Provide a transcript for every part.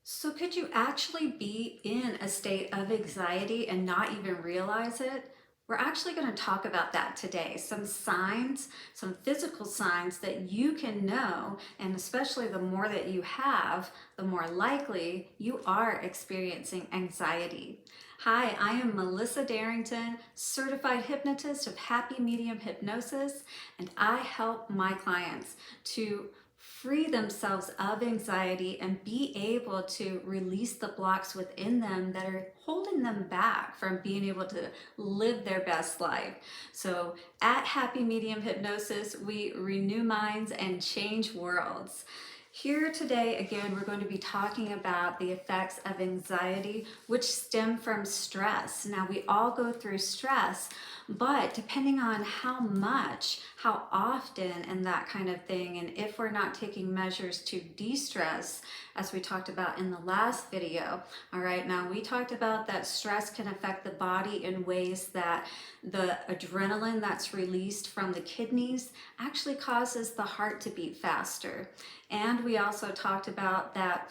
So could you actually be in a state of anxiety and not even realize it? We're actually going to talk about that today. Some signs, some physical signs that you can know, and especially the more that you have, the more likely you are experiencing anxiety. Hi, I am Melissa Darrington, certified hypnotist of Happy Medium Hypnosis, and I help my clients to free themselves of anxiety and be able to release the blocks within them that are holding them back from being able to live their best life. So at Happy Medium Hypnosis, we renew minds and change worlds. Here today, again, we're going to be talking about the effects of anxiety, which stem from stress. Now, we all go through stress, but depending on how much, how often, and that kind of thing, and if we're not taking measures to de-stress, as we talked about in the last video, all right, now we talked about that stress can affect the body in ways that the adrenaline that's released from the kidneys actually causes the heart to beat faster. And we also talked about that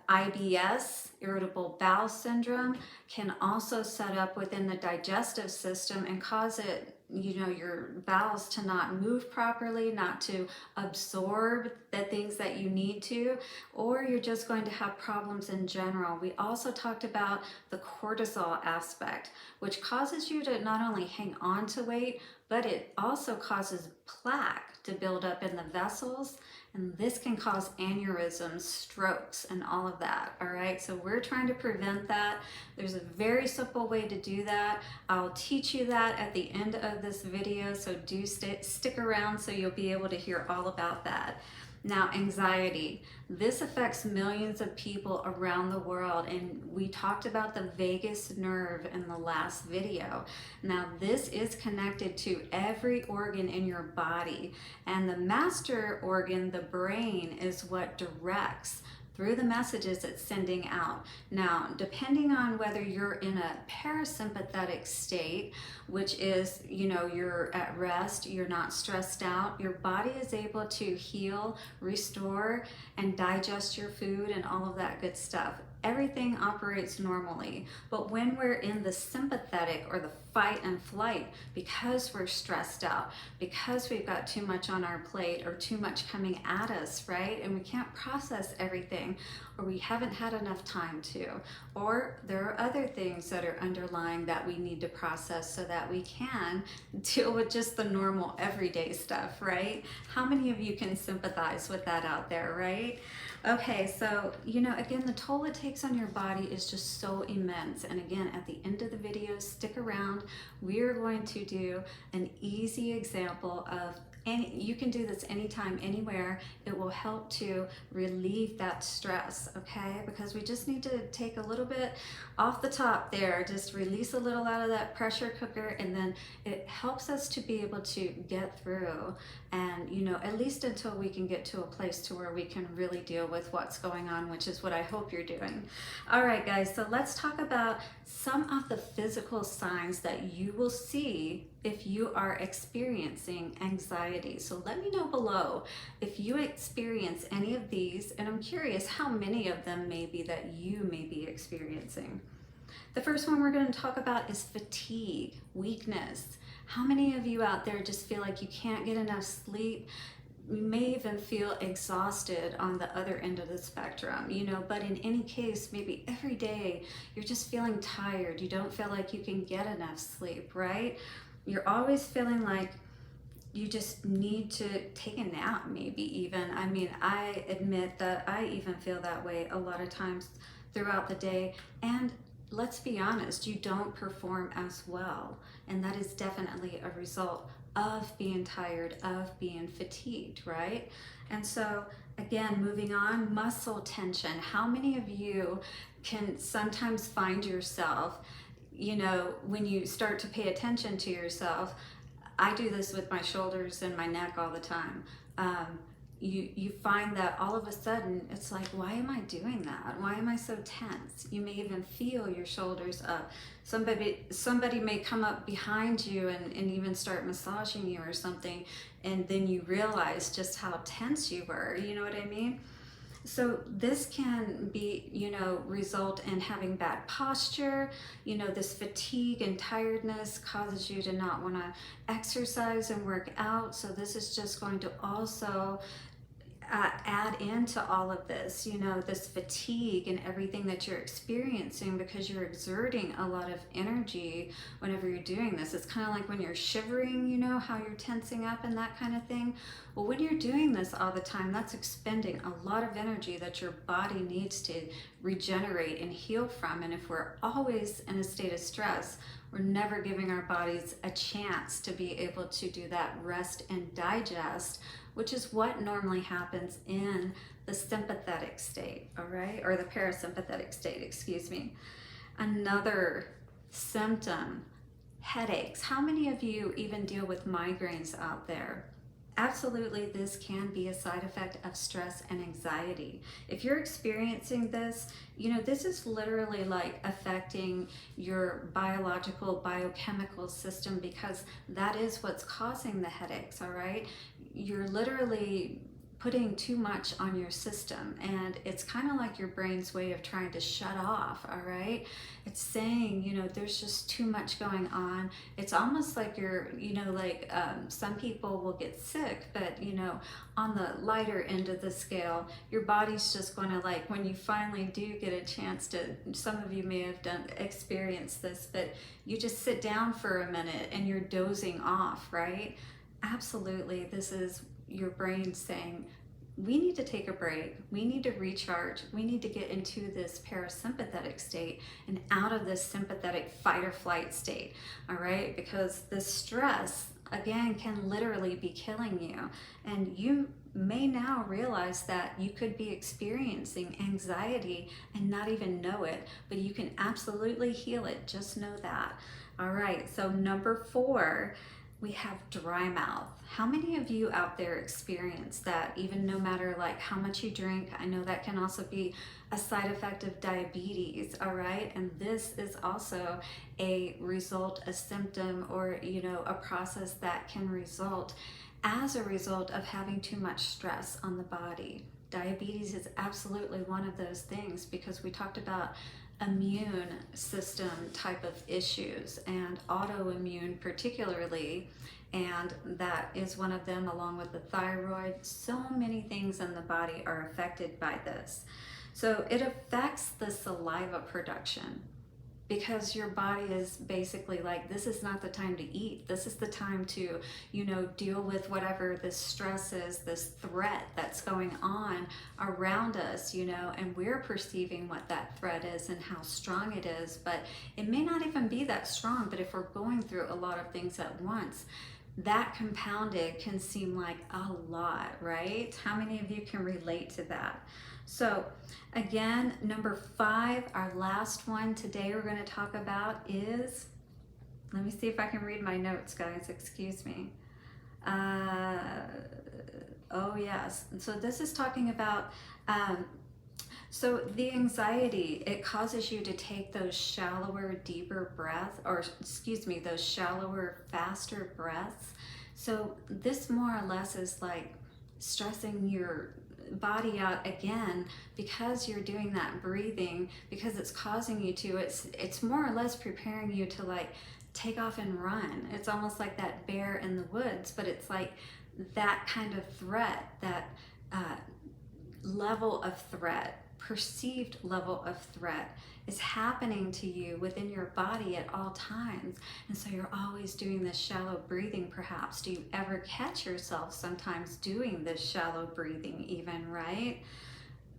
IBS, irritable bowel syndrome, can also set up within the digestive system and cause it, your bowels to not move properly, not to absorb the things that you need to, or you're just going to have problems in general. We also talked about the cortisol aspect, which causes you to not only hang on to weight, but it also causes plaque to build up in the vessels, and this can cause aneurysms, strokes, and all of that. All right, so we're trying to prevent that. There's a very simple way to do that. I'll teach you that at the end of this video, so do stick around so you'll be able to hear all about that. Now, anxiety. This affects millions of people around the world, and we talked about the vagus nerve in the last video. Now, this is connected to every organ in your body, and the master organ, the brain, is what directs through the messages it's sending out. Now, depending on whether you're in a parasympathetic state, which is, you're at rest, you're not stressed out, your body is able to heal, restore, and digest your food and all of that good stuff. Everything operates normally. But when we're in the sympathetic or the fight and flight, because we're stressed out, because we've got too much on our plate or too much coming at us, right? And we can't process everything, or we haven't had enough time to, or there are other things that are underlying that we need to process so that we can deal with just the normal everyday stuff, right? How many of you can sympathize with that out there, right? Okay, so, again, the toll it takes on your body is just so immense. And again, at the end of the video, stick around. We're going to do an easy example of you can do this anytime, anywhere. It will help to relieve that stress, okay? Because we just need to take a little bit off the top there, just release a little out of that pressure cooker, and then it helps us to be able to get through, and at least until we can get to a place to where we can really deal with what's going on, which is what I hope you're doing. All right, guys, so let's talk about some of the physical signs that you will see if you are experiencing anxiety. So let me know below if you experience any of these, and I'm curious how many of them maybe that you may be experiencing. The first one we're going to talk about is fatigue, weakness. How many of you out there just feel like you can't get enough sleep? You may even feel exhausted on the other end of the spectrum, but in any case, maybe every day you're just feeling tired. You don't feel like you can get enough sleep, right? You're always feeling like you just need to take a nap, maybe even. I mean, I admit that I even feel that way a lot of times throughout the day. And let's be honest, you don't perform as well. And that is definitely a result of being tired, of being fatigued, right? And so, again, moving on, muscle tension. How many of you can sometimes find yourself, when you start to pay attention to yourself? I do this with my shoulders and my neck all the time. You find that all of a sudden it's like, why am I doing that? Why am I so tense? You may even feel your shoulders up. Somebody may come up behind you and even start massaging you or something, and then you realize just how tense you were. You know what I mean? So this can be, result in having bad posture. This fatigue and tiredness causes you to not want to exercise and work out. So this is just going to also add into all of this, this fatigue and everything that you're experiencing, because you're exerting a lot of energy whenever you're doing this. It's kind of like when you're shivering, how you're tensing up and that kind of thing. Well, when you're doing this all the time, that's expending a lot of energy that your body needs to regenerate and heal from. And if we're always in a state of stress, we're never giving our bodies a chance to be able to do that rest and digest, which is what normally happens in the sympathetic state, all right? Or the parasympathetic state, excuse me. Another symptom, headaches. How many of you even deal with migraines out there? Absolutely, this can be a side effect of stress and anxiety. If you're experiencing this, this is literally like affecting your biological, biochemical system, because that is what's causing the headaches, all right? You're literally putting too much on your system, and it's kind of like your brain's way of trying to shut off, all right? It's saying, there's just too much going on. It's almost like you're, some people will get sick, but, on the lighter end of the scale, your body's just going to, like, when you finally do get a chance to, some of you may have experienced this, but you just sit down for a minute and you're dozing off, right? Absolutely, this is your brain saying, we need to take a break, we need to recharge, we need to get into this parasympathetic state and out of this sympathetic fight or flight state, all right? Because the stress, again, can literally be killing you. And you may now realize that you could be experiencing anxiety and not even know it, but you can absolutely heal it, just know that. All right, so number 4, we have dry mouth. How many of you out there experience that, even no matter like how much you drink? I know that can also be a side effect of diabetes, all right? And this is also a result, a symptom, or, a process that can result as a result of having too much stress on the body. Diabetes is absolutely one of those things, because we talked about immune system type of issues, and autoimmune particularly, and that is one of them, along with the thyroid. So many things in the body are affected by this. So it affects the saliva production, because your body is basically like, this is not the time to eat. This is the time to, deal with whatever this stress is, this threat that's going on around us, and we're perceiving what that threat is and how strong it is, but it may not even be that strong. But if we're going through a lot of things at once, that compounded can seem like a lot, right? How many of you can relate to that? So again, number 5, our last one today we're going to talk about is, let me see if I can read my notes, guys, excuse me. Oh yes, so this is talking about, so the anxiety, it causes you to take those shallower, deeper breaths, or excuse me, those shallower, faster breaths. So this more or less is like stressing your body out again, because you're doing that breathing, because it's causing you to, it's more or less preparing you to like take off and run. It's almost like that bear in the woods, but it's like that kind of threat, that level of threat, perceived level of threat is happening to you within your body at all times. And so you're always doing this shallow breathing. Perhaps do you ever catch yourself sometimes doing this shallow breathing even, right?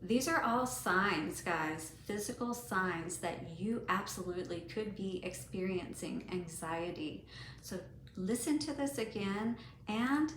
These are all signs, guys, physical signs that you absolutely could be experiencing anxiety. So listen to this again, and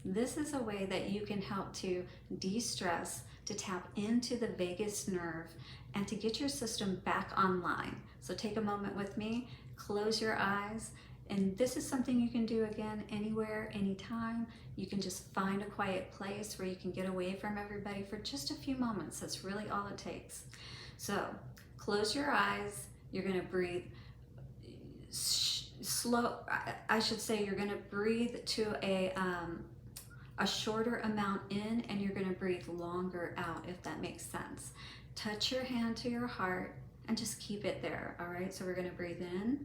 this is a way that you can help to de-stress, to tap into the vagus nerve, and to get your system back online. So take a moment with me, close your eyes, and this is something you can do again anywhere, anytime. You can just find a quiet place where you can get away from everybody for just a few moments. That's really all it takes. So close your eyes. You're going to breathe slow. I should say you're going to breathe to a a shorter amount in and you're going to breathe longer out, if that makes sense. Touch your hand to your heart and just keep it there. All right, so we're going to breathe in.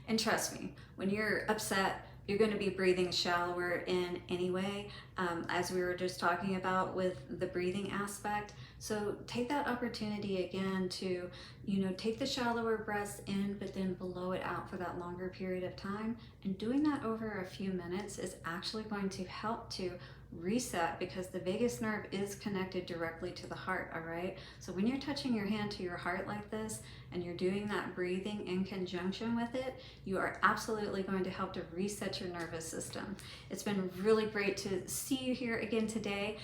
And trust me, when you're upset, you're going to be breathing shallower in anyway, as we were just talking about with the breathing aspect. So take that opportunity again to, take the shallower breaths in, but then blow it out for that longer period of time. And doing that over a few minutes is actually going to help to reset, because the vagus nerve is connected directly to the heart. All right, so when you're touching your hand to your heart like this and you're doing that breathing in conjunction with it, you are absolutely going to help to reset your nervous system. It's been really great to see you here again today.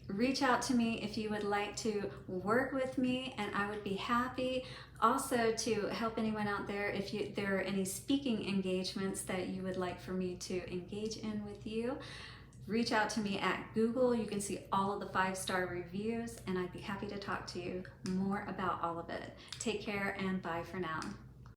Reach out to me if you would like to work with me, and I would be happy also to help anyone out there if there are any speaking engagements that you would like for me to engage in with you. Reach out to me at Google. You can see all of the 5-star reviews, and I'd be happy to talk to you more about all of it. Take care and bye for now.